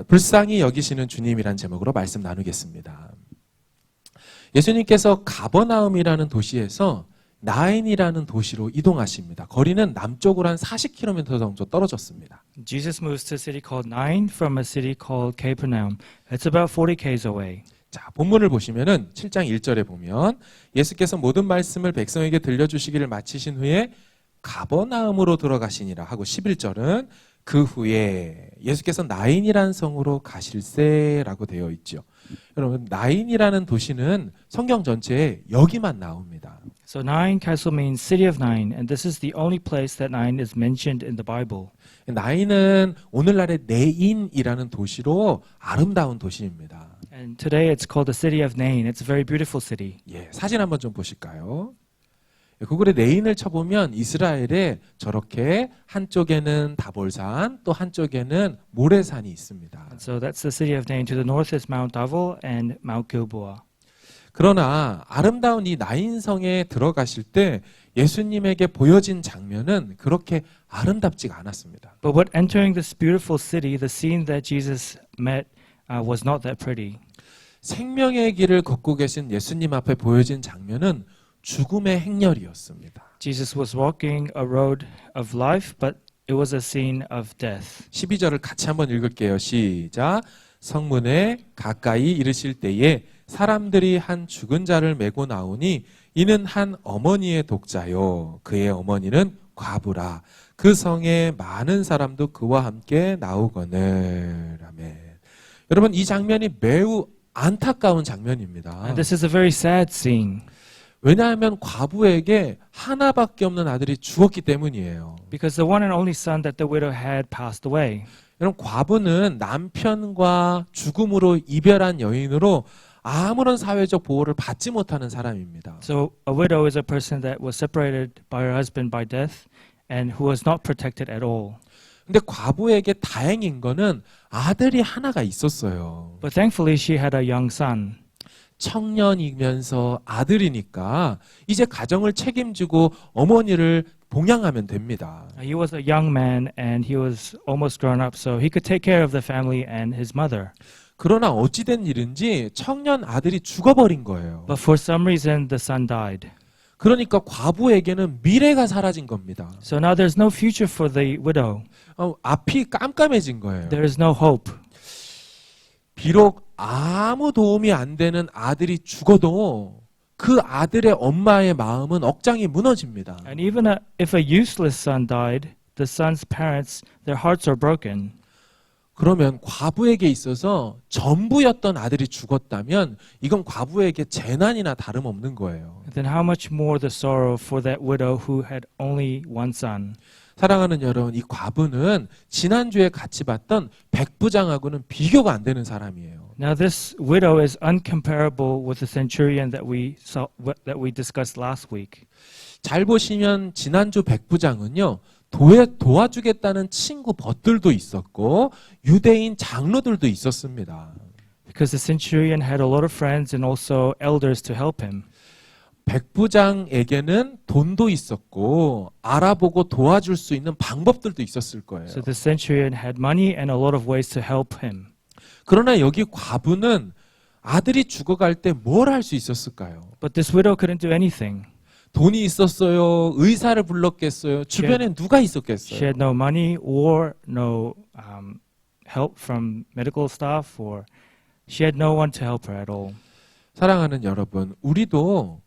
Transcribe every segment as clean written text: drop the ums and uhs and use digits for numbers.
불쌍히 여기시는 주님이란 제목으로 말씀 나누겠습니다. 예수님께서 가버나움이라는 도시에서 나인이라는 도시로 이동하십니다. 거리는 남쪽으로 한 40km 정도 떨어졌습니다. Jesus moves to a city called Nain from a city called Capernaum. It's about 40 k's away. 자, 본문을 보시면은 7장 1절에 보면 예수께서 모든 말씀을 백성에게 들려주시기를 마치신 후에 가버나움으로 들어가시니라 하고 11절은 그 후에 예수께서 나인이라는 성으로 가실세라고 되어 있죠. 여러분, 나인이라는 도시는 성경 전체에 여기만 나옵니다. So Nain Castle means city of Nain, and this is the only place that Nain is mentioned in the Bible. 나인은 오늘날의 네인이라는 도시로 아름다운 도시입니다. And today it's called the city of Nain. It's a very beautiful city. 예, 사진 한번 좀 보실까요? 구글에 네인을 쳐보면 이스라엘에 저렇게 한쪽에는 다볼산 또 한쪽에는 모래산이 있습니다. And so that's the city of Nain. To the north is Mount Tabor and Mount Gilboa. 그러나 아름다운 이 나인성에 들어가실 때 예수님에게 보여진 장면은 그렇게 아름답지가 않았습니다. But what entering this beautiful city, the scene that Jesus met was not that pretty. 생명의 길을 걷고 계신 예수님 앞에 보여진 장면은 죽음의 행렬이었습니다. Jesus was walking a road of life, but it was a scene of death. 12절을 같이 한번 읽을게요. 시작. 성문에 가까이 이르실 때에 사람들이 한 죽은 자를 메고 나오니 이는 한 어머니의 독자요. 그의 어머니는 과부라. 그 성에 많은 사람도 그와 함께 나오거늘. 아멘. 여러분, 이 장면이 매우 안타까운 장면입니다. And this is a very sad scene. 왜냐하면 과부에게 하나밖에 없는 아들이 죽었기 때문이에요. Because the one and only son that the widow had passed away. 여러분, 과부는 남편과 죽음으로 이별한 여인으로 아무런 사회적 보호를 받지 못하는 사람입니다. So a widow is a person that was separated by her husband by death and who was not protected at all. 근데 과부에게 다행인 거는 아들이 하나가 있었어요. But thankfully she had a young son. 청년이면서 아들이니까 이제 가정을 책임지고 어머니를 봉양하면 됩니다. He was a young man and he was almost grown up, so he could take care of the family and his mother. 그러나 어찌된 일인지 청년 아들이 죽어버린 거예요. But for some reason the son died. 그러니까 과부에게는 미래가 사라진 겁니다. So now there's no future for the widow. 앞이 깜깜해진 거예요. There is no hope. 비록 아무 도움이 안 되는 아들이 죽어도 그 아들의 엄마의 마음은 억장이 무너집니다. And even if a useless son died, the son's parents, their hearts are broken. 그러면 과부에게 있어서 전부였던 아들이 죽었다면 이건 과부에게 재난이나 다름없는 거예요. Then how much more the sorrow for that widow who had only one son. 사랑하는 여러분, 이 과부는 지난주에 같이 봤던 백부장하고는 비교가 안 되는 사람이에요. Now this widow is uncomparable with the centurion that we discussed last week. 잘 보시면 지난주 백부장은요, 도와주겠다는 친구 벗들도 있었고 유대인 장로들도 있었습니다. Because the centurion had a lot of friends and also elders to help him. 백부장에게는 돈도 있었고 알아보고 도와줄 수 있는 방법들도 있었을 거예요. So the centurion had money and a lot of ways to help him. 그러나 여기 과부는 아들이 죽어갈 때 뭘 할 수 있었을까요? But this widow couldn't do anything. 돈이 있었어요? 의사를 불렀겠어요? 주변에 누가 She 있었겠어요? had no money or no help from medical staff, or she had no one to help her at all. 사랑하는 여러분, 우리도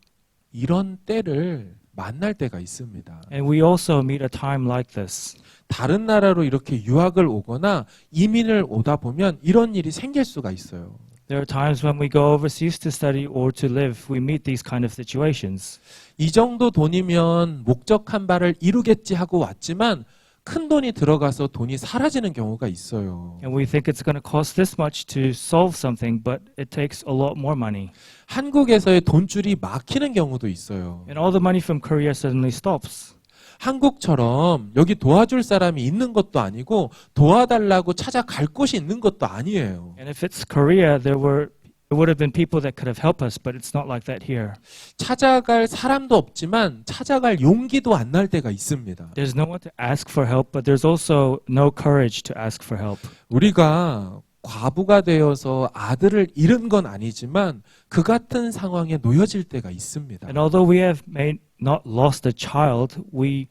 이런 때를 만날 때가 있습니다. And we also meet a time like this. 다른 나라로 이렇게 유학을 오거나 이민을 오다 보면 이런 일이 생길 수가 있어요. There are times when we go overseas to study or to live, we meet these kind of situations. 이 정도 돈이면 목적한 바를 이루겠지 하고 왔지만 큰 돈이 들어가서 돈이 사라지는 경우가 있어요. And we think it's going to cost this much to solve something, but it takes a lot more money. 한국에서의 돈줄이 막히는 경우도 있어요. And all the money from Korea suddenly stops. 한국처럼 여기 도와줄 사람이 있는 것도 아니고 도와달라고 찾아갈 곳이 있는 것도 아니에요. And if it's Korea, there would have been people that could have helped us, but it's not like that here. 찾아갈 사람도 없지만 찾아갈 용기도 안 날 때가 있습니다. There's no one to ask for help, but there's also no courage to ask for help. 우리가 과부가 되어서 아들을 잃은 건 아니지만 그 같은 상황에 놓여질 때가 있습니다. And although we have not lost a child, we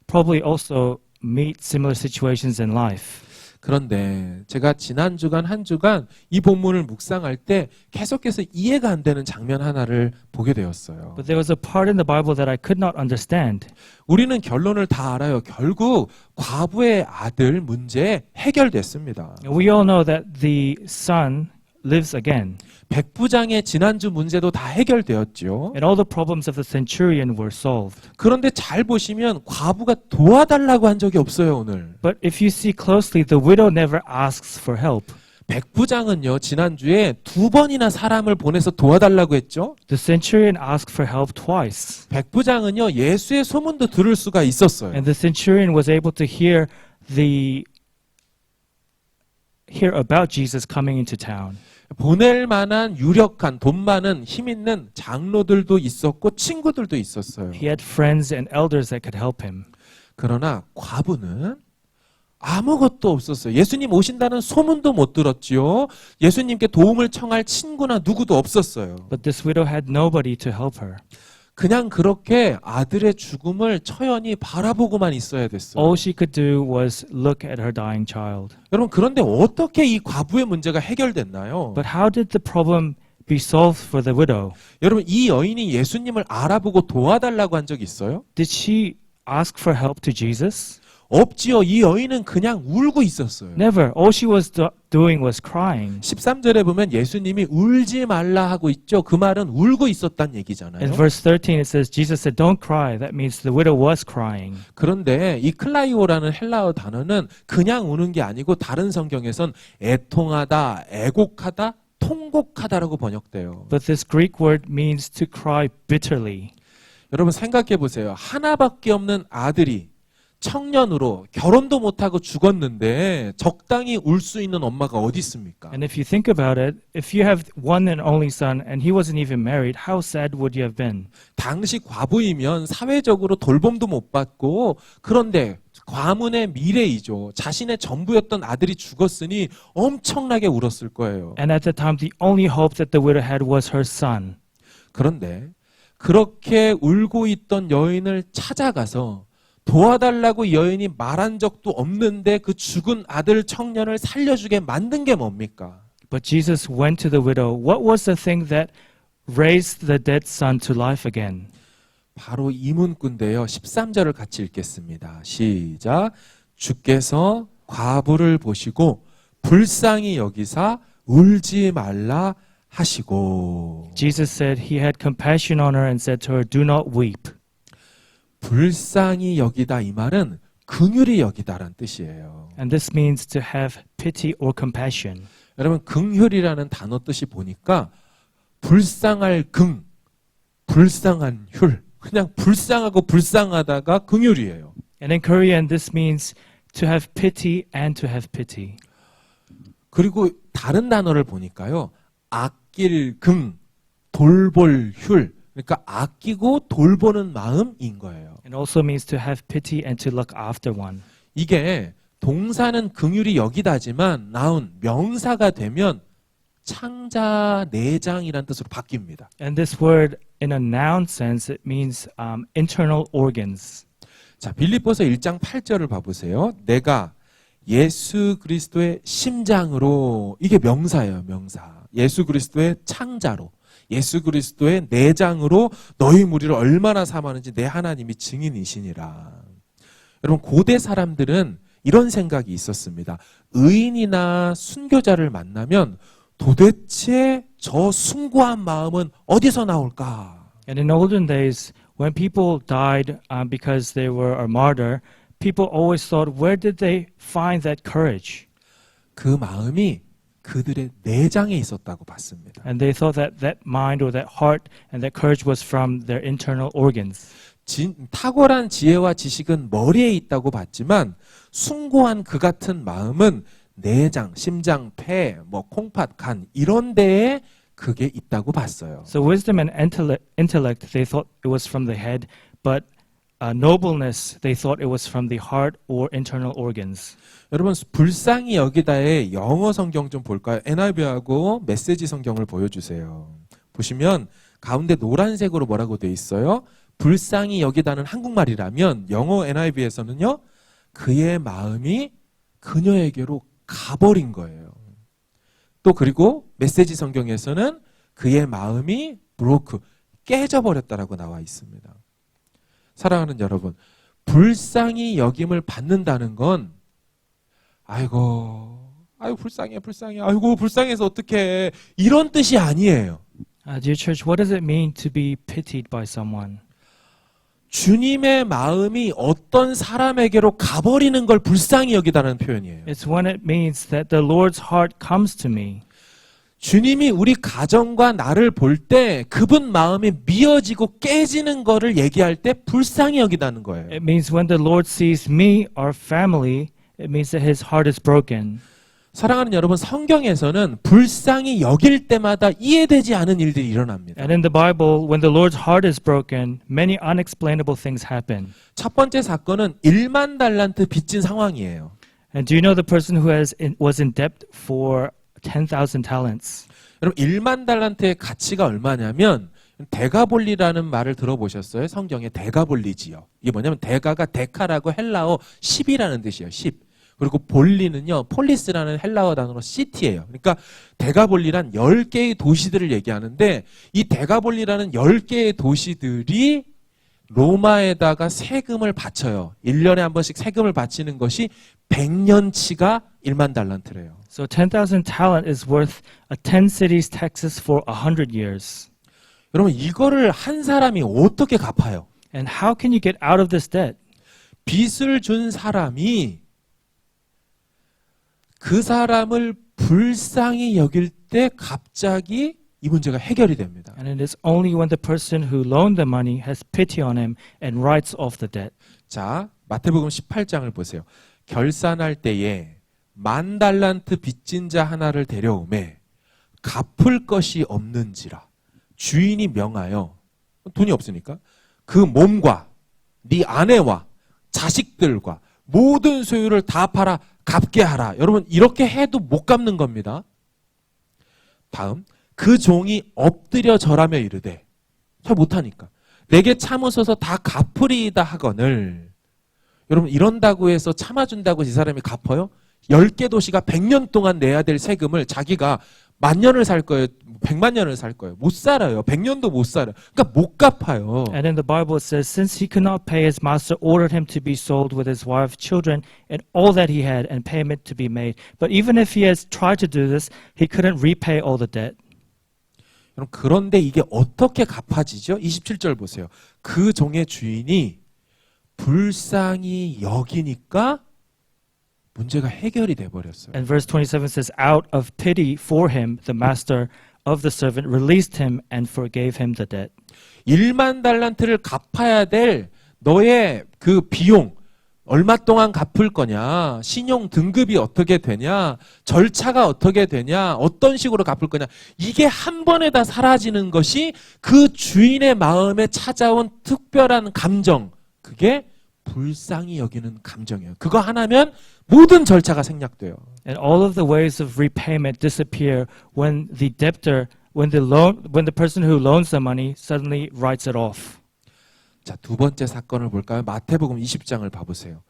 probably also meet similar situations in life. 그런데 제가 지난 주간 한 주간 이 본문을 묵상할 때 계속해서 이해가 안 되는 장면 하나를 보게 되었어요. But there was a part in the Bible that I could not understand. 우리는 결론을 다 알아요. 결국 과부의 아들 문제 해결됐습니다. And we all know that the son lives again. 백부장의 지난주 문제도 다 해결되었죠. And all the problems of the centurion were solved. 그런데 잘 보시면 과부가 도와달라고 한 적이 없어요, 오늘. But if you see closely, the widow never asks for help. 백부장은요, 지난주에 2번이나 사람을 보내서 도와달라고 했죠. The centurion asked for help twice. 백부장은요, 예수의 소문도 들을 수가 있었어요. And the centurion was able to hear about Jesus coming into town. 보낼 만한 유력한 돈 많은 힘 있는 장로들도 있었고 친구들도 있었어요. He had friends and elders that could help him. 그러나 과부는 아무것도 없었어요. 예수님 오신다는 소문도 못 들었지요. 예수님께 도움을 청할 친구나 누구도 없었어요. But this widow had nobody to help her. 그냥 그렇게 아들의 죽음을 처연히 바라보고만 있어야 됐어요. All she could do was look at her dying child. 여러분, 그런데 어떻게 이 과부의 문제가 해결됐나요? But how did the problem be solved for the widow? 여러분, 이 여인이 예수님을 알아보고 도와달라고 한 적 있어요? Did she ask for help to Jesus? 없지요. 이 여인은 그냥 울고 있었어요. Never. All she was doing was crying. 13절에 보면 예수님이 울지 말라 하고 있죠. 그 말은 울고 있었단 얘기잖아요. In verse 13 it says Jesus said don't cry. That means the widow was crying. 그런데 이 클라이오라는 헬라어 단어는 그냥 우는 게 아니고 다른 성경에선 애통하다, 애곡하다, 통곡하다라고 번역돼요. But this Greek word means to cry bitterly. 여러분 생각해 보세요. 하나밖에 없는 아들이 청년으로 결혼도 못하고 죽었는데 적당히 울 수 있는 엄마가 어디 있습니까? And if you think about it, if you have one and only son and he wasn't even married, how sad would you have been? 당시 과부이면 사회적으로 돌봄도 못 받고 그런데 가문의 미래이죠. 자신의 전부였던 아들이 죽었으니 엄청나게 울었을 거예요. And at the time, the only hope that the widow had was her son. 그런데 그렇게 울고 있던 여인을 찾아가서 도와달라고 여인이 말한 적도 없는데 그 죽은 아들 청년을 살려주게 만든 게 뭡니까? But Jesus went to the widow. What was the thing that raised the dead son to life again? 바로 이 문구인데요. 13절을 같이 읽겠습니다. 시작. 주께서 과부를 보시고 불쌍히 여기사 울지 말라 하시고. Jesus said he had compassion on her and said to her, do not weep. 불쌍히 여기다 이 말은 긍휼히 여기다란 뜻이에요. And this means to have pity or compassion. 여러분 긍휼이라는 단어 뜻이 보니까 불쌍할 긍, 불쌍한 휼. 그냥 불쌍하고 불쌍하다가 긍휼이에요. And in Korean, this means to have pity and to have pity. 그리고 다른 단어를 보니까요. 아낄 긍, 돌볼 휼. 그러니까 아끼고 돌보는 마음인 거예요. It also means to have pity and to look after one. 이게 동사는 긍휼히 여기다지만 나온 명사가 되면 창자 내장이라는 뜻으로 바뀝니다. And this word, in a noun sense, it means internal organs. 자, 빌립보서 1장 8절을 봐보세요. 내가 예수 그리스도의 심장으로, 이게 명사예요, 명사. 예수 그리스도의 창자로, 예수 그리스도의 내장으로 너희 무리를 얼마나 사모하는지 내 하나님이 증인이시니라. 여러분 고대 사람들은 이런 생각이 있었습니다. 의인이나 순교자를 만나면 도대체 저 숭고한 마음은 어디서 나올까? And in olden days, when people died because they were a martyr, people always thought, where did they find that courage? 그 마음이 그들의 내장에 있었다고 봤습니다. And they thought that that mind or that heart and that courage was from their internal organs. 탁월한 지혜와 지식은 머리에 있다고 봤지만 숭고한 그 같은 마음은 내장, 심장, 폐, 콩팥, 간 이런 데에 그게 있다고 봤어요. So wisdom and intellect, they thought it was from the head, but nobleness, they thought it was from the heart or internal organs. 여러분 불쌍히 여기다의 영어 성경 좀 볼까요? NIV하고 메시지 성경을 보여주세요. 보시면 가운데 노란색으로 뭐라고 돼 있어요? 불쌍히 여기다는 한국말이라면 영어 NIV에서는요. 그의 마음이 그녀에게로 가버린 거예요. 또 그리고 메시지 성경에서는 그의 마음이 broke, 깨져버렸다라고 나와 있습니다. 사랑하는 여러분, 불쌍히 여김을 받는다는 건 아이고 불쌍해, 아이고 불쌍해서 어떡해 이런 뜻이 아니에요. Dear church, what does it mean to be pitied by someone? 주님의 마음이 어떤 사람에게로 가버리는 걸 불쌍히 여기다는 표현이에요. It's when it means that the Lord's heart comes to me. 주님이 우리 가정과 나를 볼 때 그분 마음이 미어지고 깨지는 거를 얘기할 때 불쌍히 여기다는 거예요. It means when the Lord sees me, our family, it means that his heart is broken. 사랑하는 여러분, 성경에서는 불쌍히 여길 때마다 이해되지 않은 일들이 일어납니다. And in the Bible, when the Lord's heart is broken, many unexplainable things happen. 첫 번째 사건은 1만 달란트 빚진 상황이에요. And do you know the person who was in debt for 10,000 talents? 여러분 1만 달란트의 가치가 얼마냐면 데가볼리라는 말을 들어보셨어요? 성경에 데가볼리지요. 이게 뭐냐면 데가가 데카라고 헬라어 10이라는 뜻이에요. 10. 그리고 볼리는요, 폴리스라는 헬라어 단어로 시티예요. 그러니까 데가볼리란 10개의 도시들을 얘기하는데 이 데가볼리라는 10개의 도시들이 로마에다가 세금을 바쳐요. 1년에 한 번씩 세금을 바치는 것이 100년치가 1만 달란트래요. So 10,000 talent is worth 10 cities' taxes for 100 years. 여러분 이거를 한 사람이 어떻게 갚아요? And how can you get out of this debt? 빚을 준 사람이 그 사람을 불쌍히 여길 때 갑자기 이 문제가 해결이 됩니다. And it is only when the person who loaned the money has pity on him and writes off the debt. 자, 마태복음 18장을 보세요. 결산할 때에 1만 달란트 빚진 자 하나를 데려오매 갚을 것이 없는지라 주인이 명하여, 돈이 없으니까 그 몸과 네 아내와 자식들과 모든 소유를 다 팔아 갚게 하라. 여러분 이렇게 해도 못 갚는 겁니다. 다음, 그 종이 엎드려 절하며 이르되, 잘 못하니까 내게 참으소서 다 갚으리이다 하거늘. 여러분 이런다고 해서 참아준다고 이 사람이 갚아요? 10개 도시가 100년 동안 내야 될 세금을 자기가 10,000년을 살 거예요? 100만 년을 살 거예요? 못 살아요. 100년도 못 살아요. 그러니까 못 갚아요. And in the Bible it says, since he could not pay, his master ordered him to be sold with his wife, children, and all that he had, and payment to be made. But even if he has tried to do this, he couldn't repay all the debt. 여러분 그런데 이게 어떻게 갚아지죠? 27절 보세요. 그 종의 주인이 불쌍히 여기니까 문제가 해결이 돼 버렸어요. And verse 27 says, out of pity for him, the master of the servant released him and forgave him the debt. 1만 달란트를 갚아야 될 너의 그 비용 얼마 동안 갚을 거냐, 신용 등급이 어떻게 되냐, 절차가 어떻게 되냐, 어떤 식으로 갚을 거냐, 이게 한 번에 다 사라지는 것이 그 주인의 마음에 찾아온 특별한 감정, 그게 불쌍히 여기는 감정이에요. 그거 하나면 모든 절차가 생략돼요. And all of the ways of repayment disappear when the debtor, when the person who loans the money suddenly writes it off. 자, 두 번째 사건을 볼까요? 마태복음 20장을 봐보세요.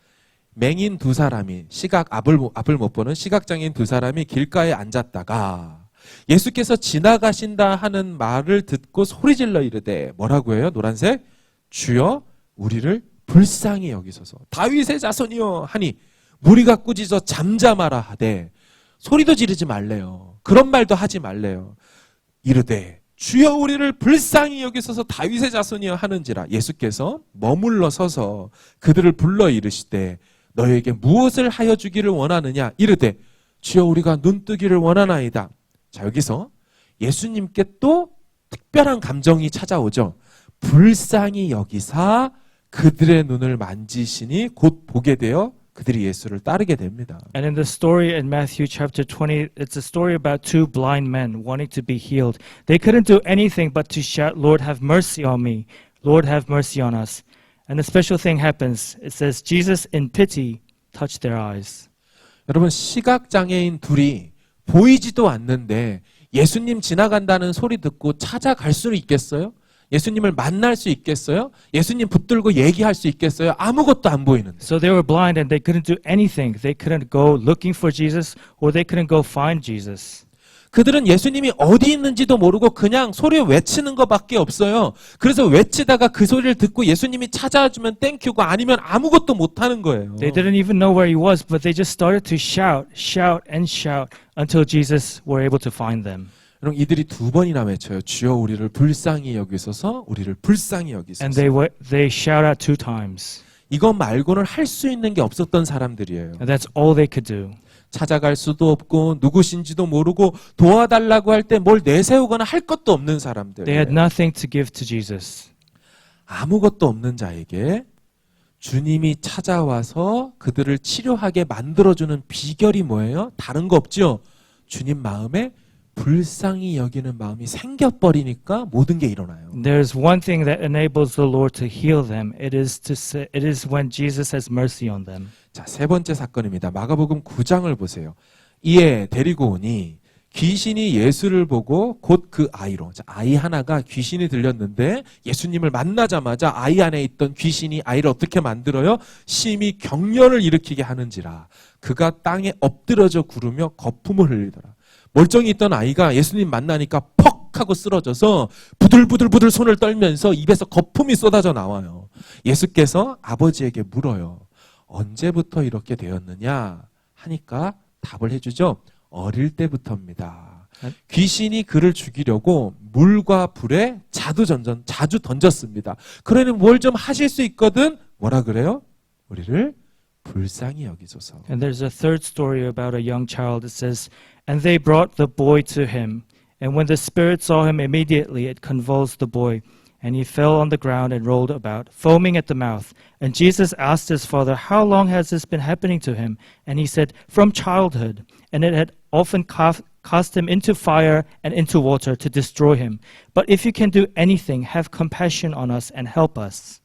맹인 두 사람이 앞을 못 보는 시각장애인 두 사람이 길가에 앉았다가 예수께서 지나가신다 하는 말을 듣고 소리질러 이르되, 뭐라고 해요? 노란색, 주여 우리를 불쌍히 여기소서, 다윗의 자손이여 하니 무리가 꾸짖어 잠잠하라 하되, 소리도 지르지 말래요. 그런 말도 하지 말래요. 이르되 주여 우리를 불쌍히 여기소서 다윗의 자손이여 하는지라. 예수께서 머물러 서서 그들을 불러 이르시되 너에게 무엇을 하여 주기를 원하느냐. 이르되 주여 우리가 눈뜨기를 원하나이다. 자, 여기서 예수님께 또 특별한 감정이 찾아오죠. 불쌍히 여기사 그들의 눈을 만지시니 곧 보게 되어 그들이 예수를 따르게 됩니다. And in the story in Matthew chapter 20, it's a story about two blind men wanting to be healed. They couldn't do anything but to shout, Lord, have mercy on me. Lord, have mercy on us. And a special thing happens. It says, Jesus in pity touched their eyes. 여러분 시각장애인 둘이 보이지도 않는데 예수님 지나간다는 소리 듣고 찾아갈 수 있겠어요? 예수님을 만날 수 있겠어요? 예수님 붙들고 얘기할 수 있겠어요? 아무것도 안 보이는데. So they were blind and they couldn't do anything. They couldn't go looking for Jesus or they couldn't go find Jesus. 그들은 예수님이 어디 있는지도 모르고 그냥 소리 외치는 것밖에 없어요. 그래서 외치다가 그 소리를 듣고 예수님이 찾아주면 땡큐고 아니면 아무것도 못하는 거예요. They didn't even know where he was, but they just started to shout, shout, and shout until Jesus were able to find them. 여러분 이들이 두 번이나 외쳐요. 주여 우리를 불쌍히 여기소서, 우리를 불쌍히 여기소서. And they shout out 2 times. 이것 말고는 할 수 있는 게 없었던 사람들이에요. And that's all they could do. 찾아갈 수도 없고 누구신지도 모르고 도와달라고 할 때 뭘 내세우거나 할 것도 없는 사람들. They had nothing to give to Jesus. 아무것도 없는 자에게 주님이 찾아와서 그들을 치료하게 만들어주는 비결이 뭐예요? 다른 거 없죠? 주님 마음에 불쌍히 여기는 마음이 생겨버리니까 모든 게 일어나요. There's one thing that enables the Lord to heal them. It is when Jesus has mercy on them. 자, 세 번째 사건입니다. 마가복음 9장을 보세요. 이에 데리고 오니 귀신이 예수를 보고 곧 그 아이로, 자, 아이 하나가 귀신이 들렸는데 예수님을 만나자마자 아이 안에 있던 귀신이 아이를 어떻게 만들어요? 심히 경련을 일으키게 하는지라 그가 땅에 엎드러져 구르며 거품을 흘리더라. 멀쩡히 있던 아이가 예수님 만나니까 퍽 하고 쓰러져서 부들부들 손을 떨면서 입에서 거품이 쏟아져 나와요. 예수께서 아버지에게 물어요. 언제부터 이렇게 되었느냐 하니까 답을 해주죠. 어릴 때부터입니다. 귀신이 그를 죽이려고 물과 불에 자주 던졌습니다. 그러니 뭘 좀 하실 수 있거든 뭐라 그래요? 우리를 불쌍히 여기소서. And there's a third story about a young child. It says, and they brought the boy to him. And when the spirit saw him, immediately it convulsed the boy. And he fell on the ground and rolled about, foaming at the mouth. And Jesus asked his father, how long has this been happening to him? And he said, from childhood. And it had often cast him into fire and into water to destroy him. But if you can do anything, have compassion on us and help us.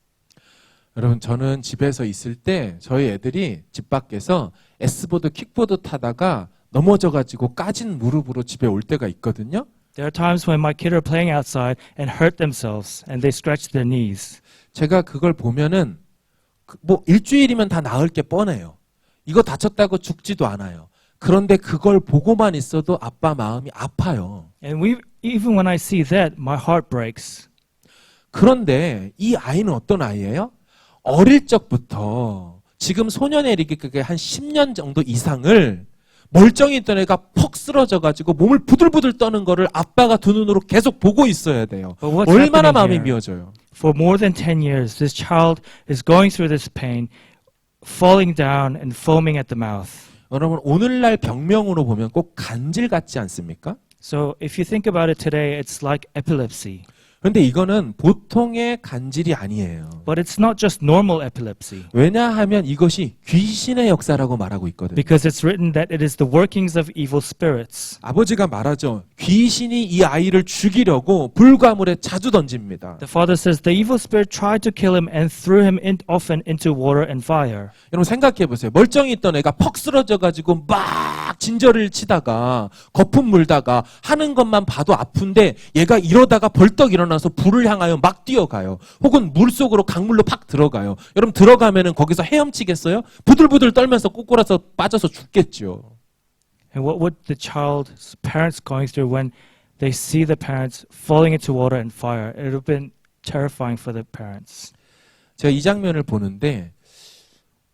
여러분 저는 집에서 있을 때 저희 애들이 집 밖에서 S보드 킥보드 타다가 넘어져가지고 까진 무릎으로 집에 올 때가 있거든요. There are times when my kids are playing outside and hurt themselves and they scratch their knees. 제가 그걸 보면은 뭐 일주일이면 다 나을 게 뻔해요. 이거 다쳤다고 죽지도 않아요. 그런데 그걸 보고만 있어도 아빠 마음이 아파요. And even when I see that, my heart breaks. 그런데 이 아이는 어떤 아이예요? 어릴 적부터 지금 소년의 이르기까지 한 10년 정도 이상을 멀쩡히 있던 애가 퍽 쓰러져가지고 몸을 부들부들 떠는 거를 아빠가 두 눈으로 계속 보고 있어야 돼요. But what's 얼마나 happening 마음이 here? 미어져요. For more than 10 years, this child is going through this pain, falling down and foaming at the mouth. 여러분 오늘날 병명으로 보면 꼭 간질 같지 않습니까? So if you think about it today, it's like epilepsy. 그런데 이거는 보통의 간질이 아니에요. But it's not just normal epilepsy. 왜냐하면 이것이 귀신의 역사라고 말하고 있거든요. Because it's written that it is the workings of evil spirits. 아버지가 말하죠. 귀신이 이 아이를 죽이려고 불과 물에 자주 던집니다. The father says the evil spirit tried to kill him and threw him often into water and fire. 여러분 생각해 보세요. 멀쩡히 있던 애가 퍽 쓰러져 가지고 막 진저리를 치다가 거품 물다가 하는 것만 봐도 아픈데 얘가 이러다가 벌떡 일어나서 불을 향하여 막 뛰어가요. 혹은 물속으로 강물로 팍 들어가요. 여러분 들어가면은 거기서 헤엄치겠어요? 부들부들 떨면서 꼬꾸라서 빠져서 죽겠죠. And what would the child's parents going through when they see the parents falling into water and fire? It would have been terrifying for the parents. 제가 이 장면을 보는데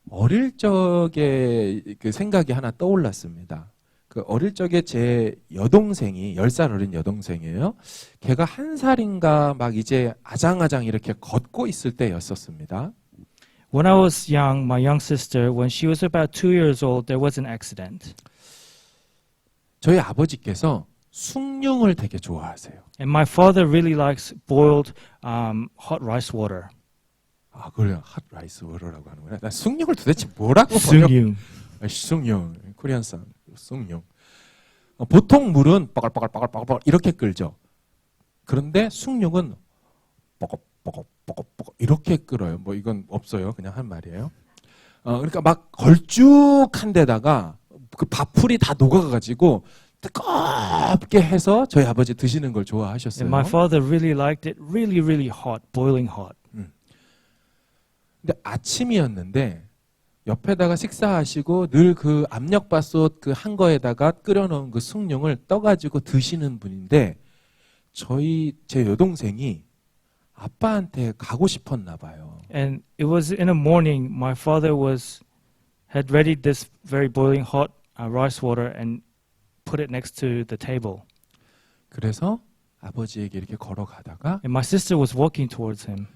어릴 적에 그 생각이 하나 떠올랐습니다. 그 어릴 적에 제 여동생이 10살 어린 여동생이에요. 걔가 1살인가 막 이제 아장아장 이렇게 걷고 있을 때였었습니다. When I was young, my young sister, when she was about 2 years old, there was an accident. 저희 아버지께서 숭늉을 되게 좋아하세요. And my father really likes boiled hot rice water. 아, 그래요. 핫 라이스 워터라고 하는구나. 나 숭늉을 도대체 뭐라고 번역? 숭늉. 숭늉. 코리안산. 숭늉. 보통 물은 빠글빠글 이렇게 끓죠. 그런데 숭늉은 뽀걱뽀걱뽀걱 이렇게 끓어요. 뭐 이건 없어요. 그냥 한 말이에요. 그러니까 막 걸쭉한 데다가 그 밥풀이 다 녹아가지고 뜨겁게 해서 저희 아버지 드시는 걸 좋아하셨어요. And my father really liked it really, really hot, boiling hot. 근데 아침이었는데 옆에다가 식사하시고 늘 그 압력밥솥 그 한 거에다가 끓여놓은 그 숭늉을 떠가지고 드시는 분인데 제 여동생이 아빠한테 가고 싶었나 봐요. And it was in the morning. My father had readied this very boiling hot rice water and put it next to the table. 그래서 아버지에게 이렇게 걸어가다가 And my sister was walking towards him,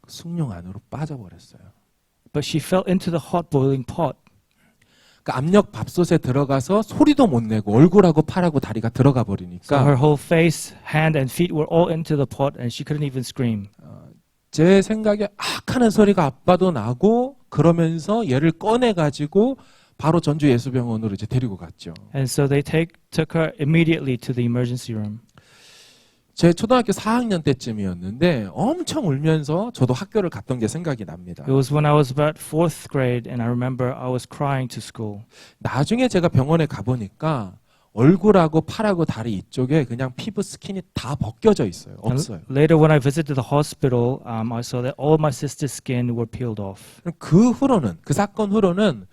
그 숭늉 안으로 빠져버렸어요. but she fell into the hot boiling pot. 그 압력 밥솥에 들어가서 소리도 못 내고 얼굴하고 팔하고 다리가 들어가 So 버리니까 her whole face, hand, and feet were all into the pot, and she couldn't even scream. 제 생각에 악 하는 소리가 아빠도 나고 그러면서 얘를 꺼내가지고 바로 전주 예수병원으로 이제 데리고 갔죠. And so they took her immediately to the emergency room. 제 초등학교 4학년 때쯤이었는데 엄청 울면서 저도 학교를 갔던 게 생각이 납니다. It was when I was about 4th grade, and I remember I was crying to school. 나중에 제가 병원에 가보니까 얼굴하고 팔하고 다리 이쪽에 그냥 피부 스킨이 다 벗겨져 있어요. 없어요. Later, when I visited the hospital, I saw that all my sister's skin were peeled off. 그 사건 후로는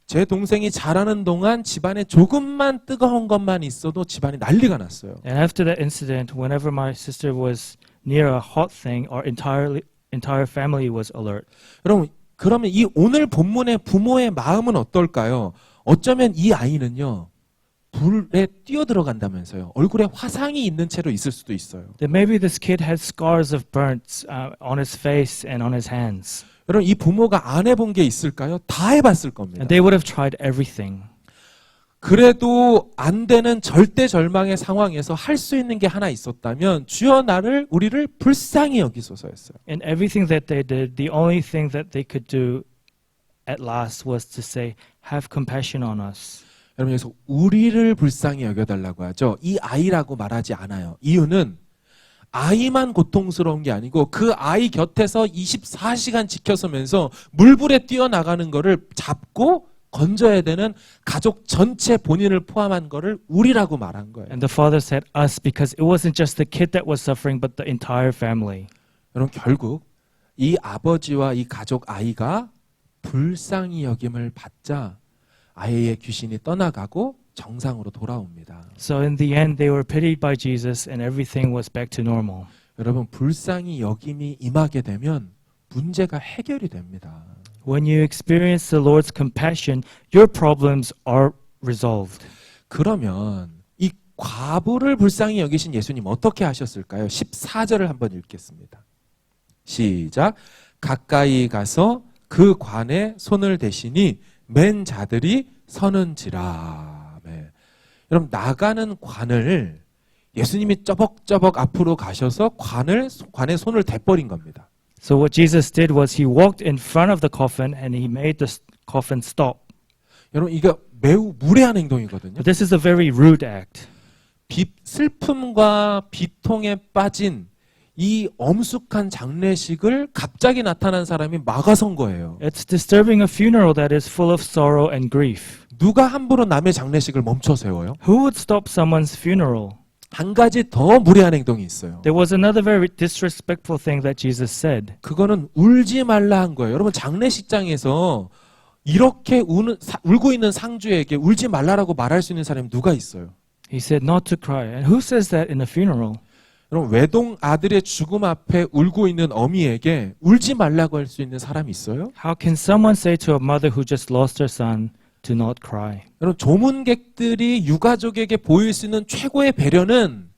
제 동생이 자라는 동안 집안에 조금만 뜨거운 것만 있어도 집안이 난리가 났어요. And after that incident, whenever my sister was near a hot thing, our entire family was alert. 여러분, 그러면 이 오늘 본문의 부모의 마음은 어떨까요? 어쩌면 이 아이는요, 불에 뛰어들어간다면서요. 얼굴에 화상이 있는 채로 있을 수도 있어요. That maybe this kid had scars of burns on his face and on his hands. 여러분, 이 부모가 안 해본 게 있을까요? 다 해봤을 겁니다. And they would have tried everything. 그래도 안 되는 절대 절망의 상황에서 할 수 있는 게 하나 있었다면 주여 우리를 불쌍히 여기소서였어요. And everything that they did, the only thing that they could do at last was to say, have compassion on us. 여러분, 여기서 우리를 불쌍히 여겨달라고 하죠. 이 아이라고 말하지 않아요. 이유는 아이만 고통스러운 게 아니고 그 아이 곁에서 24시간 지켜서면서 물불에 뛰어나가는 거를 잡고 건져야 되는 가족 전체 본인을 포함한 거를 우리라고 말한 거예요. And the father said us because it wasn't just the kid that was suffering, but the entire family. 여러분, 결국 이 아버지와 이 가족 아이가 불쌍히 여김을 받자 아이의 귀신이 떠나가고 정상으로 돌아옵니다. So in the end, they were pitied by Jesus, and everything was back to normal. 여러분, 불쌍히 여김이 임하게 되면 문제가 해결이 됩니다. When you experience the Lord's compassion, your problems are resolved. 그러면 이 과부를 불쌍히 여기신 예수님 어떻게 하셨을까요? 14절을 한번 읽겠습니다. 시작. 가까이 가서 그 관에 손을 대시니 맨 자들이 서는지라. 네. 여러분, 나가는 관을 예수님이 쩌벅쩌벅 앞으로 가셔서 관에 손을 대버린 겁니다. So what Jesus did was he walked in front of the coffin and he made the coffin stop. 여러분, 이게 매우 무례한 행동이거든요. But this is a very rude act. 슬픔과 비통에 빠진 이 엄숙한 장례식을 갑자기 나타난 사람이 막아선 거예요. It's disturbing a funeral that is full of sorrow and grief. 누가 함부로 남의 장례식을 멈춰 세워요? Who would stop someone's funeral? 한 가지 더 무례한 행동이 있어요. There was another very disrespectful thing that Jesus said. 그거는 울지 말라 한 거예요. 여러분, 장례식장에서 이렇게 울고 있는 상주에게 울지 말라라고 말할 수 있는 사람이 누가 있어요? He said not to cry. And who says that in a funeral? 여러분, 외동 아들의 죽음 앞에 울고 있는 어미에게 울지 말라고 할 수 있는 사람이 있어요? How can someone say to a mother who just lost her son to not cry? 여러분, 조문객들이 유가족에게 보일 수 있는 최고의 배려는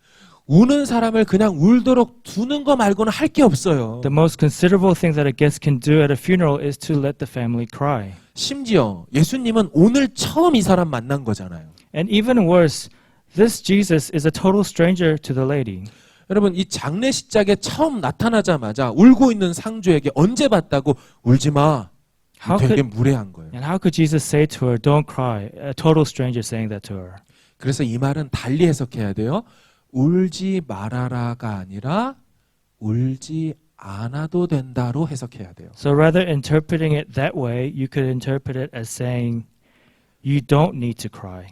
우는 사람을 그냥 울도록 두는 거 말고는 할 게 없어요. The most considerable thing that a guest can do at a funeral is to let the family cry. 심지어 예수님은 오늘 처음 이 사람 만난 거잖아요. And even worse, this Jesus is a total stranger to the lady. 여러분, 이 장례식장에 처음 나타나자마자 울고 있는 상주에게 언제 봤다고 울지 마. 되게 무례한 거예요. And how could Jesus say to her, don't cry? A total stranger saying that to her. 그래서 이 말은 달리 해석해야 돼요. 울지 말아라가 아니라 울지 않아도 된다로 해석해야 돼요. So rather interpreting it that way, you could interpret it as saying, you don't need to cry.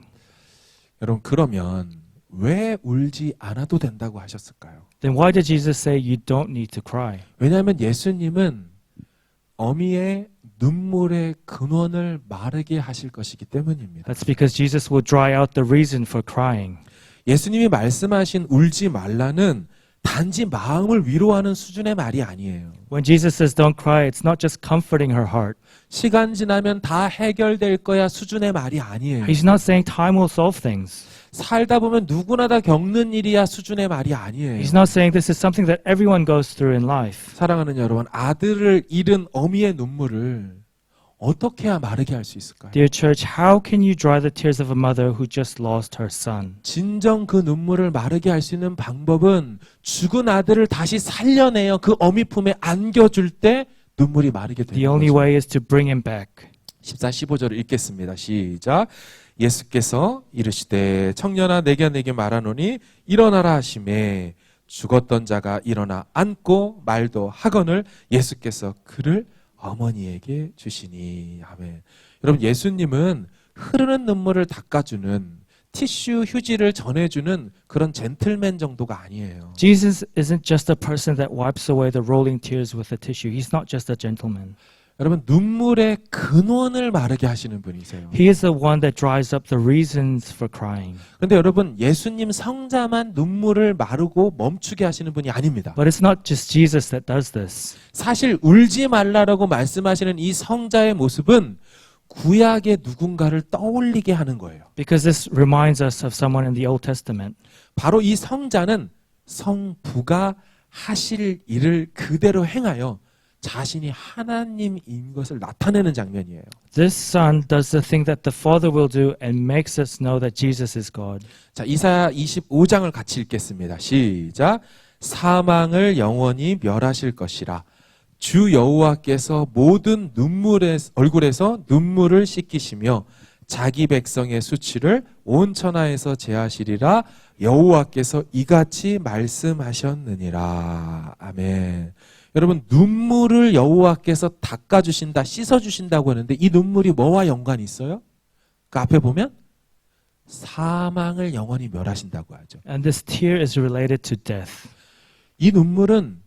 여러분 그러면 왜 울지 않아도 된다고 하셨을까요? Then why did Jesus say you don't need to cry? 왜냐하면 예수님은 어미의 눈물의 근원을 마르게 하실 것이기 때문입니다. That's because Jesus will dry out the reason for crying. 예수님이 말씀하신 울지 말라는 단지 마음을 위로하는 수준의 말이 아니에요. When Jesus says don't cry, it's not just comforting her heart. 시간 지나면 다 해결될 거야 수준의 말이 아니에요. He's not saying time will solve things. 살다 보면 누구나 다 겪는 일이야 수준의 말이 아니에요. He's not saying this is something that everyone goes through in life. 사랑하는 여러분, 아들을 잃은 어미의 눈물을 어떻게 해야 마르게 할 수 있을까요? Dear church, how can you dry the tears of a mother who just lost her son? 진정 그 눈물을 마르게 할 수 있는 방법은 죽은 아들을 다시 살려내어 그 어미 품에 안겨줄 때 눈물이 마르게 The 되는 only 거죠. way is to bring him back. 14, 15절을 읽겠습니다. 시작. 예수께서 이르시되 청년아 내게 말하노니 일어나라 하시매 죽었던 자가 일어나 앉고 말도 하거늘 예수께서 그를 어머니에게 주시니. 아멘. 여러분 예수님은 흐르는 눈물을 닦아주는 티슈 휴지를 전해주는 그런 젠틀맨 정도가 아니에요. Jesus isn't just a person that wipes away the rolling tears with a tissue. He's not just a gentleman. 여러분 눈물의 근원을 마르게 하시는 분이세요. He is the one that dries up the reasons for crying. 그런데 여러분 예수님 성자만 눈물을 마르고 멈추게 하시는 분이 아닙니다. But it's not just Jesus that does this. 사실 울지 말라라고 말씀하시는 이 성자의 모습은 구약의 누군가를 떠올리게 하는 거예요. Because this reminds us of someone in the Old Testament. 바로 이 성자는 성부가 하실 일을 그대로 행하여 자신이 하나님인 것을 나타내는 장면이에요. This son does the thing that the Father will do and makes us know that Jesus is God. 자, 이사야 25장을 같이 읽겠습니다. 시작. 사망을 영원히 멸하실 것이라. 주 여호와께서 모든 얼굴에서 눈물을 씻기시며 자기 백성의 수치를 온 천하에서 제하시리라. 여호와께서 이같이 말씀하셨느니라. 아멘. 여러분 눈물을 여호와께서 닦아주신다, 씻어주신다고 하는데 이 눈물이 뭐와 연관이 있어요? 그 앞에 보면 사망을 영원히 멸하신다고 하죠. And this tear is related to death. 이 눈물은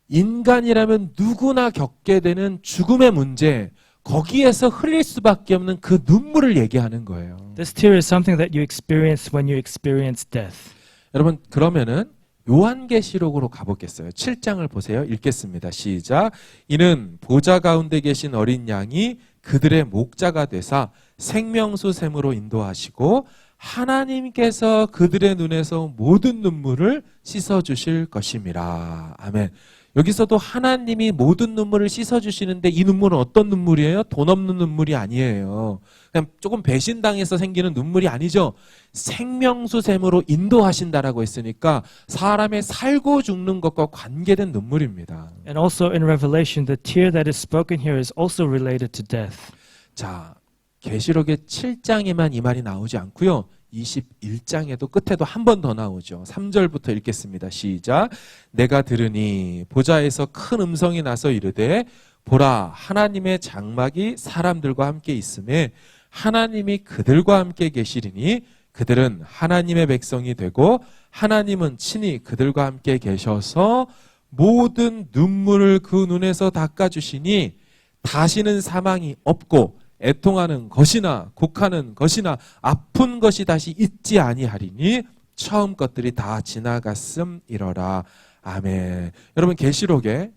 인간이라면 누구나 겪게 되는 죽음의 문제, 거기에서 흘릴 수밖에 없는 그 눈물을 얘기하는 거예요. This tear is something that you experience when you experience death. 여러분 그러면은 요한계시록으로 가보겠어요. 7장을 보세요. 읽겠습니다. 시작. 이는 보좌 가운데 계신 어린 양이 그들의 목자가 되사 생명수 샘으로 인도하시고 하나님께서 그들의 눈에서 모든 눈물을 씻어주실 것임이라. 아멘. 여기서도 하나님이 모든 눈물을 씻어주시는데 이 눈물은 어떤 눈물이에요? 돈 없는 눈물이 아니에요. 그냥 조금 배신당해서 생기는 눈물이 아니죠. 생명수샘으로 인도하신다라고 했으니까 사람의 살고 죽는 것과 관계된 눈물입니다. And also in Revelation, the tear that is spoken here is also related to death. 자, 계시록의 7장에만 이 말이 나오지 않고요. 21장에도 끝에도 한 번 더 나오죠. 3절부터 읽겠습니다. 시작. 내가 들으니 보좌에서 큰 음성이 나서 이르되 보라 하나님의 장막이 사람들과 함께 있음에 하나님이 그들과 함께 계시리니 그들은 하나님의 백성이 되고 하나님은 친히 그들과 함께 계셔서 모든 눈물을 그 눈에서 닦아주시니 다시는 사망이 없고 애통하는 것이나 곡하는 것이나 아픈 것이 다시 있지 아니하리니 처음 것들이 다 지나갔음이러라. 아멘. 여러분 계시록에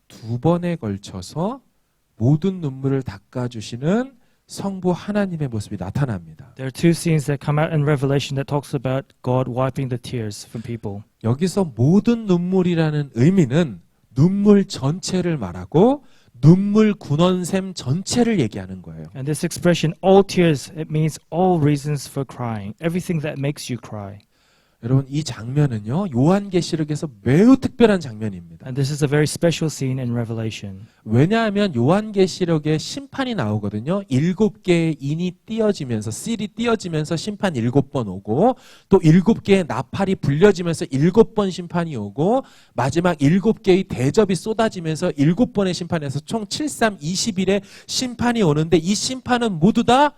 두 번에 걸쳐서 모든 눈물을 닦아주시는 성부 하나님의 모습이 나타납니다. There are two scenes that come out in Revelation that talks about God wiping the tears from people. 여기서 모든 눈물이라는 의미는 눈물 전체를 말하고 눈물 군원샘 전체를 얘기하는 거예요. And this expression, all tears, it means all reasons for crying, everything that makes you cry. 여러분 이 장면은요 요한계시록에서 매우 특별한 장면입니다. And this is a very special scene in Revelation. 왜냐하면 요한계시록에 심판이 나오거든요. 7개의 인이 띄어지면서 씰이 띄어지면서 심판 7번 오고 또 7개의 나팔이 불려지면서 7번 심판이 오고 마지막 7개의 대접이 쏟아지면서 7번의 심판에서 총 7×3=20일의 심판이 오는데 이 심판은 모두 다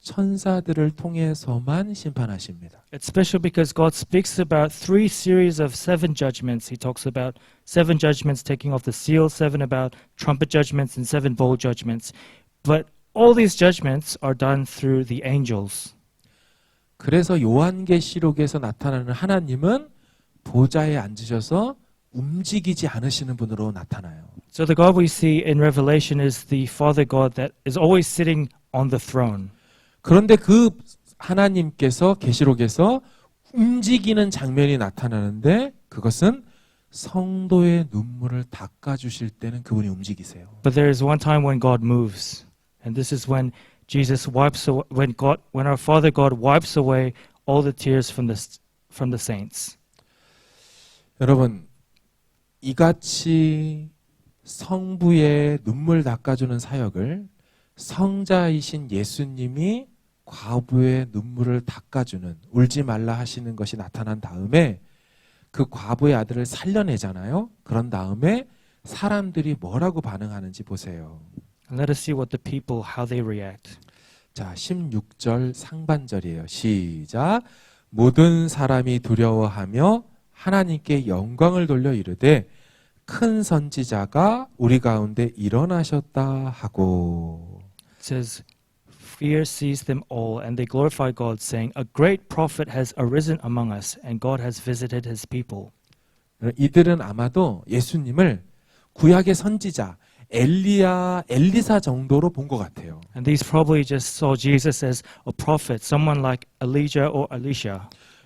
천사들을 통해서만 심판하십니다. It's special because God speaks about 3 series of 7 judgments. He talks about 7 judgments taking off the seal, 7 about trumpet judgments, and 7 bowl judgments. But all these judgments are done through the angels. 그래서 요한계시록에서 나타나는 하나님은 보좌에 앉으셔서 움직이지 않으시는 분으로 나타나요. So the God we see in Revelation is the Father God that is always sitting on the throne. 그런데 그 하나님께서 계시록에서 움직이는 장면이 나타나는데 그것은 성도의 눈물을 닦아주실 때는 그분이 움직이세요. But there is one time when God moves, and this is when Jesus wipes away, when our Father God wipes away all the tears from the saints. 여러분 이같이 성부의 눈물 닦아주는 사역을 성자이신 예수님이 과부의 눈물을 닦아주는 울지 말라 하시는 것이 나타난 다음에 그 과부의 아들을 살려내잖아요. 그런 다음에 사람들이 뭐라고 반응하는지 보세요. And let us see what the people, how they react. 자, 16절 상반절이에요. 시작. 모든 사람이 두려워하며 하나님께 영광을 돌려 이르되 큰 선지자가 우리 가운데 일어나셨다 하고. It says, fear seized them all, and they glorify God, saying, a great prophet has arisen among us, and God has visited his people. 이들은 아마도 예수님을 구약의 선지자 엘리사 정도로 본 것 같아요. And these probably just saw Jesus as a prophet, someone like Elijah or Elisha.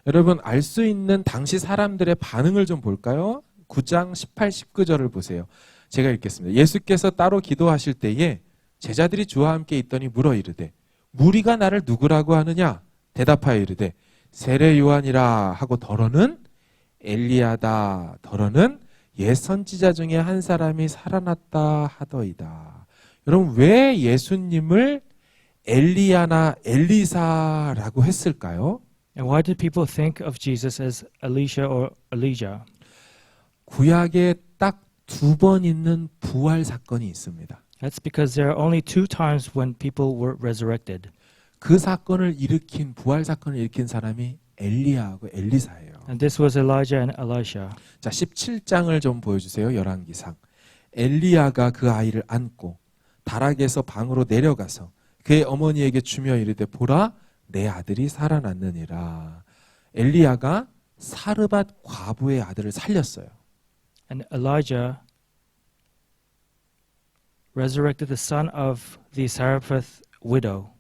여러분 알 수 있는 당시 사람들의 반응을 좀 볼까요? 9장 18, 19절을 보세요. 제가 읽겠습니다. 예수께서 따로 기도하실 때에 제자들이 주와 함께 있더니 물어 이르되 무리가 나를 누구라고 하느냐? 대답하여 이르되 세례 요한이라 하고 더러는 엘리야다. 더러는 옛 선지자 중에 한 사람이 살아났다 하더이다. 여러분 왜 예수님을 엘리야나 엘리사라고 했을까요? And why did people think of Jesus as Elisha or Elijah? 구약에 딱 2번 있는 부활 사건이 있습니다. That's because there are only 2 times when people were resurrected. 그 사건을 일으킨 부활 사건을 일으킨 사람이 엘리야하고 엘리사예요. And this was Elijah and Elisha. 자, 17장을 좀 보여주세요. 열왕기상. 엘리야가 그 아이를 안고 다락에서 방으로 내려가서 그의 어머니에게 주며 이르되 보라 내 아들이 살아났느니라. 엘리야가 사르밧 과부의 아들을 살렸어요. And Elijah resurrected the son of the Zarephath widow.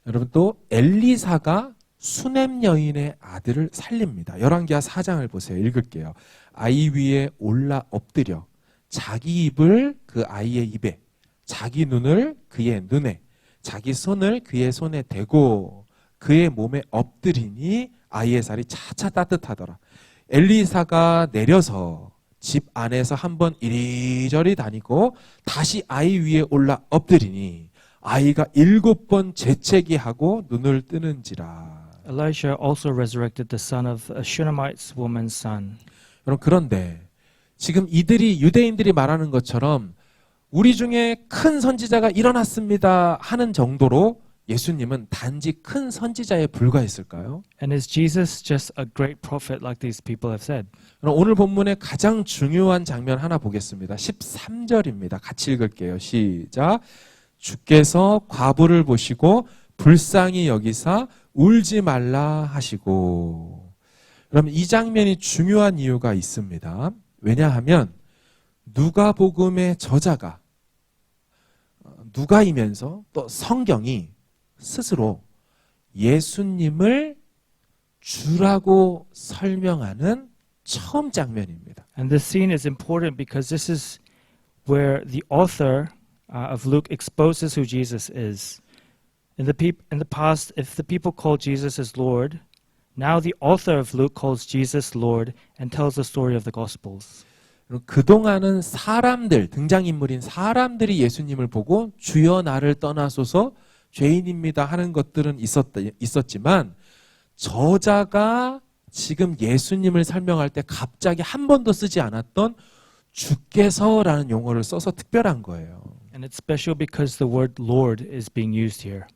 여러분 또 엘리사가 수넴 여인의 아들을 살립니다. 열왕기하 4장을 보세요. 읽을게요. 아이 위에 올라 엎드려 자기 입을 그 아이의 입에 자기 눈을 그의 눈에 자기 손을 그의 손에 대고 그의 몸에 엎드리니 아이의 살이 차차 따뜻하더라. 엘리사가 내려서 집 안에서 한번 이리저리 다니고 다시 아이 위에 올라 엎드리니 아이가 7번 재채기 하고 눈을 뜨는지라. Elisha also resurrected the son of a Shunammite woman's son. 여러분 그런데 지금 이들이 유대인들이 말하는 것처럼 우리 중에 큰 선지자가 일어났습니다 하는 정도로 예수님은 단지 큰 선지자에 불과했을까요? And is Jesus just a great prophet like these people have said? 그럼 오늘 본문의 가장 중요한 장면 하나 보겠습니다. 13절입니다. 같이 읽을게요. 시작. 주께서 과부를 보시고 불쌍히 여기사 울지 말라 하시고. 그러면 이 장면이 중요한 이유가 있습니다. 왜냐하면 누가복음의 저자가 누가이면서 또 성경이 스스로 예수님을 주라고 설명하는 처음 장면입니다. And this scene is important because this is where the author of Luke exposes who Jesus is. In the past, if the people called Jesus as Lord, Now the author of Luke calls Jesus Lord and tells the story of the Gospels. 그동안은 사람들, 등장인물인 사람들이 예수님을 보고 주여 나를 떠나소서 죄인입니다 하는 것들은 있었지만 저자가 지금 예수님을 설명할 때 갑자기 한 번도 쓰지 않았던 주께서라는 용어를 써서 특별한 거예요. And it's special because the word Lord is being used here.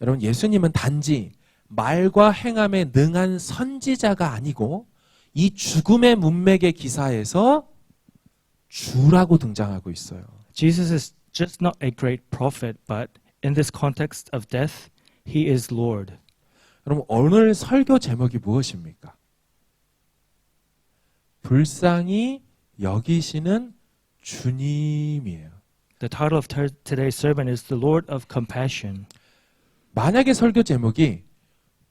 여러분, 예수님은 단지 말과 행함에 능한 선지자가 아니고 이 죽음의 문맥의 기사에서 주라고 등장하고 있어요. Jesus is just not a great prophet, but in this context of death, he is Lord. 여러분, 오늘 설교 제목이 무엇입니까? 불쌍히 여기시는 주님이에요. The title of today's sermon is The Lord of Compassion. 만약에 설교 제목이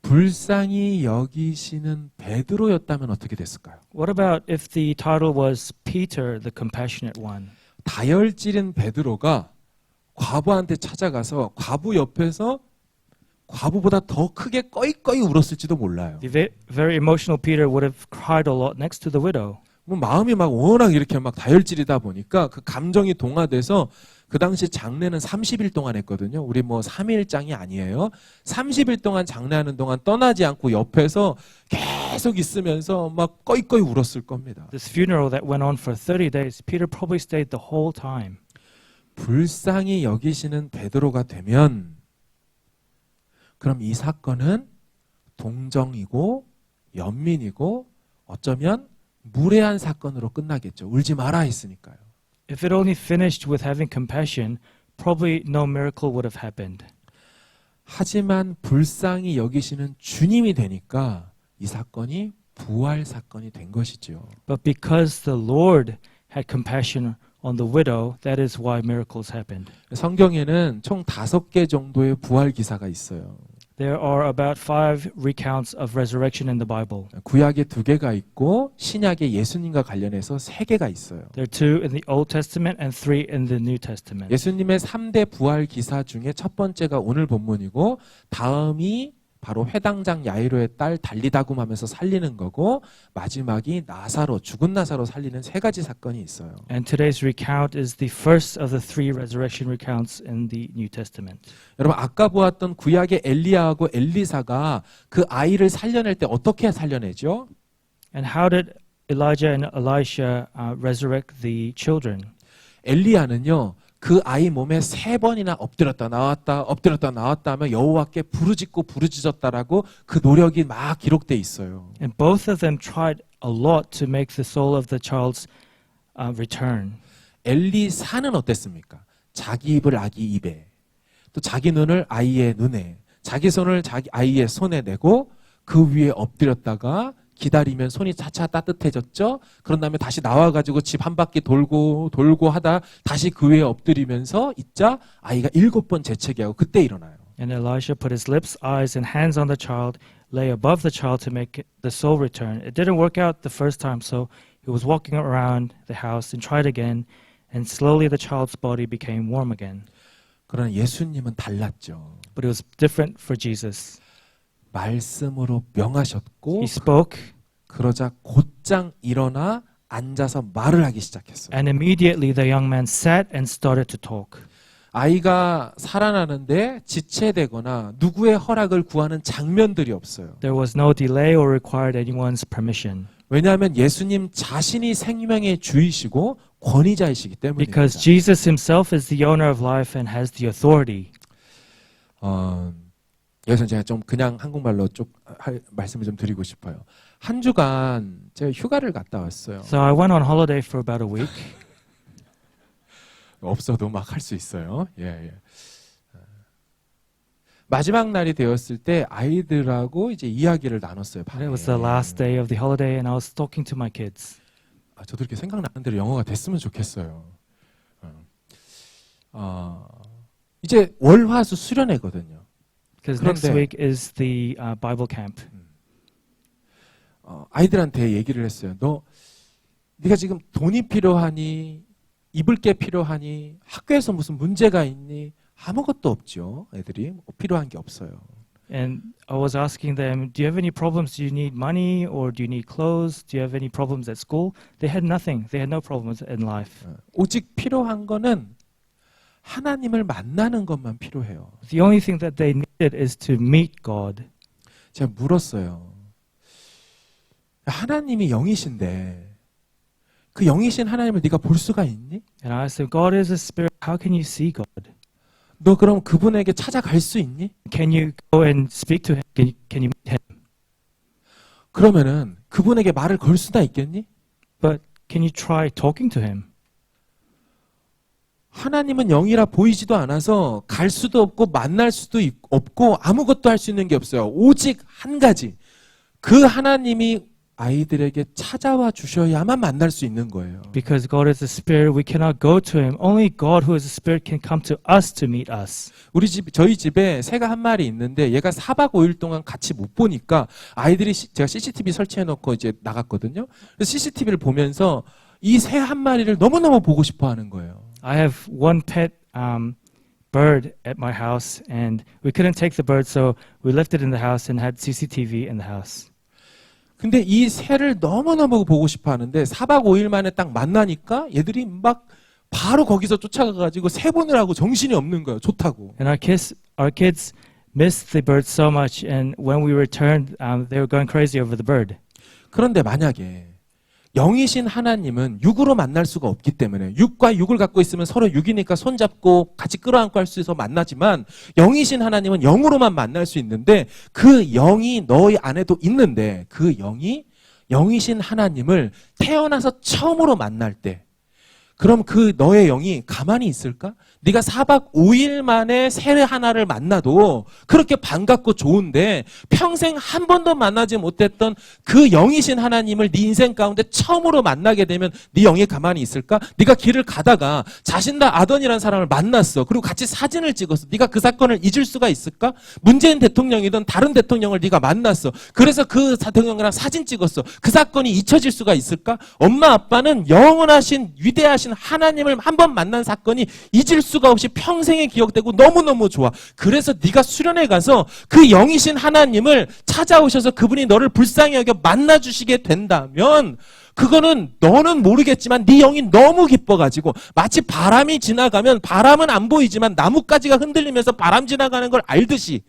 불쌍히 여기시는 베드로였다면 어떻게 됐을까요? What about if the title was Peter, the compassionate one? 다혈질인 베드로가 과부한테 찾아가서 과부 옆에서 과부보다 더 크게 꺼이꺼이 울었을지도 몰라요. The very emotional Peter would have cried a lot next to the widow. 뭐 마음이 막 워낙 이렇게 막 다혈질이다 보니까 그 감정이 동화돼서 그 당시 장례는 30일 동안 했거든요. 우리 뭐 3일장이 아니에요. 30일 동안 장례하는 동안 떠나지 않고 옆에서 계속 있으면서 막 꺼이꺼이 울었을 겁니다. This funeral that went on for 30 days, Peter probably stayed the whole time. 불쌍히 여기시는 베드로가 되면 그럼 이 사건은 동정이고 연민이고 어쩌면 무례한 사건으로 끝나겠죠. 울지 마라 했으니까요. If it only finished with having compassion, probably no miracle would have happened. 하지만 불쌍히 여기시는 주님이 되니까 이 사건이 부활 사건이 된 것이죠. But because the Lord had compassion on the widow, that is why miracles happened. 성경에는 총 5개 정도의 부활 기사가 있어요. There are about 5 recounts of resurrection in the Bible. 구약에 2개가 있고 신약에 예수님과 관련해서 3개가 있어요. There are 2 in the Old Testament and 3 in the New Testament. 예수님의 3대 부활 기사 중에 첫 번째가 오늘 본문이고 다음이 바로 회당장 야이로의 딸 달리다굼 하면서 살리는 거고 마지막이 나사로, 죽은 나사로 살리는 3가지 사건이 있어요. And today's recount is the first of the 3 resurrection recounts in the New Testament. 여러분, 아까 보았던 구약의 엘리야하고 엘리사가 그 아이를 살려낼 때 어떻게 살려내죠? And how did Elijah and Elisha resurrect the children? 엘리야는요, 그 아이 몸에 3번이나 엎드렸다 나왔다 하며 여호와께 부르짖고 부르짖었다라고 그 노력이 막 기록돼 있어요. And both of them tried a lot to make the soul of the child's return. 엘리사는 어땠습니까? 자기 입을 아기 입에, 또 자기 눈을 아이의 눈에, 자기 손을 자기 아이의 손에 내고 그 위에 엎드렸다가 기다리면 손이 차차 따뜻해졌죠. 그런 다음에 다시 나와가지고 집 한 바퀴 돌고 하다 다시 그 위에 엎드리면서 있자 아이가 7번 재채기 하고 그때 일어나요. And Elisha put his lips, eyes, and hands on the child, lay above the child to make the soul return. It didn't work out the first time, so he was walking around the house and tried again, and slowly the child's body became warm again. 그러나 예수님은 달랐죠. But it was different for Jesus. 말씀으로 명하셨고 He spoke, 그러자 곧장 일어나 앉아서 말을 하기 시작했어요. and immediately the young man sat and started to talk. 아이가 살아나는데 지체되거나 누구의 허락을 구하는 장면들이 없어요. There was no delay or required anyone's permission. 왜냐하면 예수님 자신이 생명의 주이시고 권위자이시기 때문입니다. Because Jesus himself is the owner of life and has the authority. 여기서 제가 좀 그냥 한국말로 말씀을 좀 드리고 싶어요. 한 주간 제가 휴가를 갔다 왔어요. So I went on holiday for about a week. 없어도 막 할 수 있어요. 예. 마지막 날이 되었을 때 아이들하고 이제 이야기를 나눴어요. 밤에. It was the last day of the holiday and I was talking to my kids. 저도 이렇게 생각나는 대로 영어가 됐으면 좋겠어요. 이제 월화수 수련회거든요. Because next 그런데- week is the Bible camp. 아이들한테 얘기를 했어요. 네가 지금 돈이 필요하니, 입을 게 필요하니, 학교에서 무슨 문제가 있니? 아무것도 없죠. 애들이 필요한 게 없어요. And I was asking them, do you have any problems? Do you need money or do you need clothes? Do you have any problems at school? They had nothing. They had no problems in life. 오직 필요한 거는 하나님을 만나는 것만 필요해요. The only thing that they needed is to meet God. 제가 물었어요. 하나님이 영이신데 그 영이신 하나님을 네가 볼 수가 있니? And I asked them, God is a spirit. How can you see God? 너 그럼 그분에게 찾아갈 수 있니? Can you go and speak to him? Can you meet him? 그러면은 그분에게 말을 걸 수나 있겠니? But can you try talking to him? 하나님은 영이라 보이지도 않아서 갈 수도 없고 만날 수도 없고 아무것도 할 수 있는 게 없어요. 오직 한 가지. 그 하나님이 아이들에게 찾아와 주셔야만 만날 수 있는 거예요. Because God is a spirit, we cannot go to him. Only God who is a spirit can come to us to meet us. 저희 집에 새가 한 마리 있는데 얘가 4박 5일 동안 같이 못 보니까 아이들이 제가 CCTV 설치해 놓고 이제 나갔거든요. 그래서 CCTV를 보면서 이 새 한 마리를 너무너무 보고 싶어 하는 거예요. I have one pet bird at my house, and we couldn't take the bird, so we left it in the house and had CCTV in the house. 근데 이 새를 너무너무 보고 싶어 하는데 4박 5일 만에 딱 만나니까 얘들이 막 바로 거기서 쫓아가가지고 새 보느라고 정신이 없는 거예요. 좋다고. And our kids missed the bird so much, and when we returned, they were going crazy over the bird. 그런데 만약에 영이신 하나님은 육으로 만날 수가 없기 때문에 육과 육을 갖고 있으면 서로 육이니까 손잡고 같이 끌어안고 할 수 있어서 만나지만 영이신 하나님은 영으로만 만날 수 있는데 그 영이 너희 안에도 있는데 그 영이 영이신 하나님을 태어나서 처음으로 만날 때 그럼 그 너의 영이 가만히 있을까? 네가 4박 5일 만에 새 하나를 만나도 그렇게 반갑고 좋은데 평생 한 번도 만나지 못했던 그 영이신 하나님을 네 인생 가운데 처음으로 만나게 되면 네 영이 가만히 있을까? 네가 길을 가다가 자신다 아던이라는 사람을 만났어. 그리고 같이 사진을 찍었어. 네가 그 사건을 잊을 수가 있을까? 문재인 대통령이든 다른 대통령을 네가 만났어. 그래서 그 대통령이랑 사진 찍었어. 그 사건이 잊혀질 수가 있을까? 엄마 아빠는 영원하신 위대하신 하나님을 한 번 만난 사건이 잊을 수가 없이 평생에 기억되고 너무너무 좋아. 그래서 네가 수련회 가서 그 영이신 하나님을 찾아오셔서 그분이 너를 불쌍히 여겨 만나주시게 된다면 그거는 너는 모르겠지만 네 영이 너무 기뻐가지고 마치 바람이 지나가면 바람은 안 보이지만 나뭇가지가 흔들리면서 바람 지나가는 걸 알듯이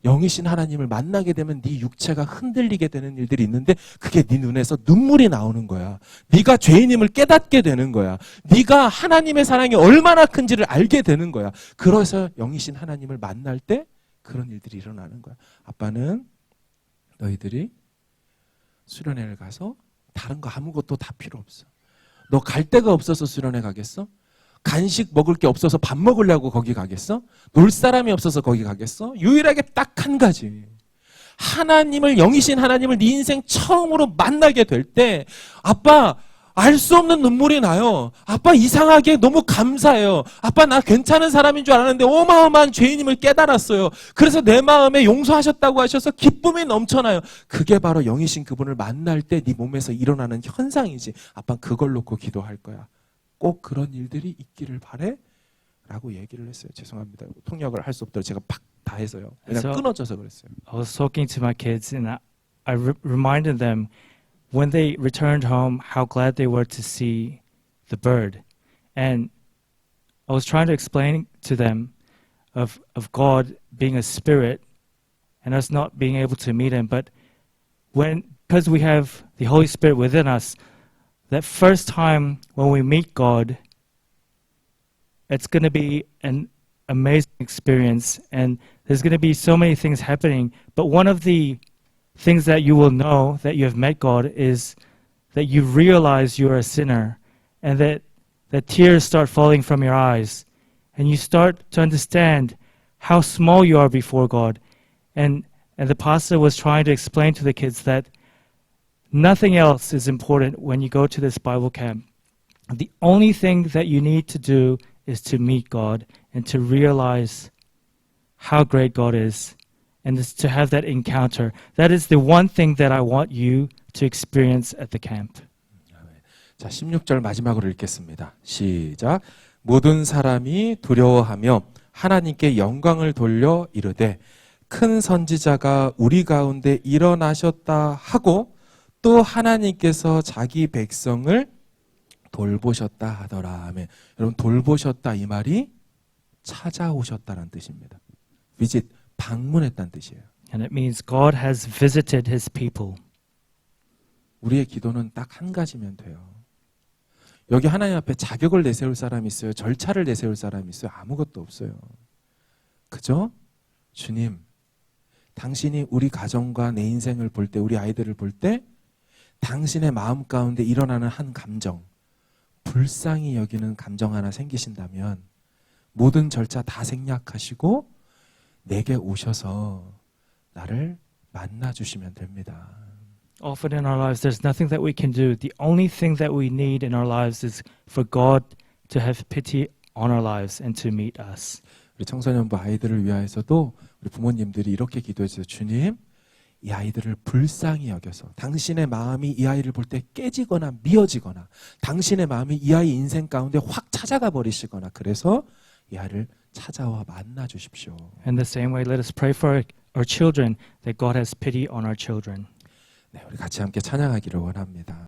영이신 하나님을 만나게 되면 네 육체가 흔들리게 되는 일들이 있는데 그게 네 눈에서 눈물이 나오는 거야. 네가 죄인임을 깨닫게 되는 거야. 네가 하나님의 사랑이 얼마나 큰지를 알게 되는 거야. 그래서 영이신 하나님을 만날 때 그런 일들이 일어나는 거야. 아빠는 너희들이 수련회를 가서 다른 거 아무것도 다 필요 없어. 너 갈 데가 없어서 수련회 가겠어? 간식 먹을 게 없어서 밥 먹으려고 거기 가겠어? 놀 사람이 없어서 거기 가겠어? 유일하게 딱 한 가지. 하나님을 영이신 하나님을 네 인생 처음으로 만나게 될 때 아빠 알 수 없는 눈물이 나요. 아빠 이상하게 너무 감사해요. 아빠 나 괜찮은 사람인 줄 알았는데 어마어마한 죄인임을 깨달았어요. 그래서 내 마음에 용서하셨다고 하셔서 기쁨이 넘쳐나요. 그게 바로 영이신 그분을 만날 때 네 몸에서 일어나는 현상이지. 아빠 그걸 놓고 기도할 거야. 꼭 그런 일들이 있기를 바래? 라고 얘기를 했어요. 죄송합니다. 통역을 할 수 없도록 제가 팍 다 해서요. 그냥 끊어져서 그랬어요. I was talking to my kids, and I reminded them when they returned home how glad they were to see the bird. And I was trying to explain to them of God being a spirit and us not being able to meet him. But because we have the Holy Spirit within us, that first time when we meet God, it's going to be an amazing experience, and there's going to be so many things happening. But one of the things that you will know that you have met God is that you realize you're a sinner, and that tears start falling from your eyes, and you start to understand how small you are before God. And the pastor was trying to explain to the kids that nothing else is important when you go to this Bible camp. The only thing that you need to do is to meet God and to realize how great God is, and is to have that encounter. That is the one thing that I want you to experience at the camp. 자, 16절 마지막으로 읽겠습니다. 시작. 모든 사람이 두려워하며 하나님께 영광을 돌려 이르되 큰 선지자가 우리 가운데 일어나셨다 하고 또 하나님께서 자기 백성을 돌보셨다 하더라. 아멘. 여러분 돌보셨다 이 말이 찾아오셨다는 뜻입니다. visit 방문했다는 뜻이에요. And it means God has visited his people. 우리의 기도는 딱 한 가지면 돼요. 여기 하나님 앞에 자격을 내세울 사람이 있어요? 절차를 내세울 사람이 있어요? 아무것도 없어요. 그죠? 주님, 당신이 우리 가정과 내 인생을 볼 때, 우리 아이들을 볼 때 당신의 마음 가운데 일어나는 한 감정, 불쌍히 여기는 감정 하나 생기신다면 모든 절차 다 생략하시고 내게 오셔서 나를 만나주시면 됩니다. Often in our lives, there's nothing that we can do. The only thing that we need in our lives is for God to have pity on our lives and to meet us. 우리 청소년부 아이들을 위하여서도 우리 부모님들이 이렇게 기도해 주세요. 주님, 이 아이들을 불쌍히 여겨서 당신의 마음이 이 아이를 볼 때 깨지거나 미어지거나 당신의 마음이 이 아이 인생 가운데 확 찾아가 버리시거나 그래서 이 아이를 찾아와 만나 주십시오. In the same way, let us pray for our children that God has pity on our children. 네, 우리 같이 함께 찬양하기를 원합니다.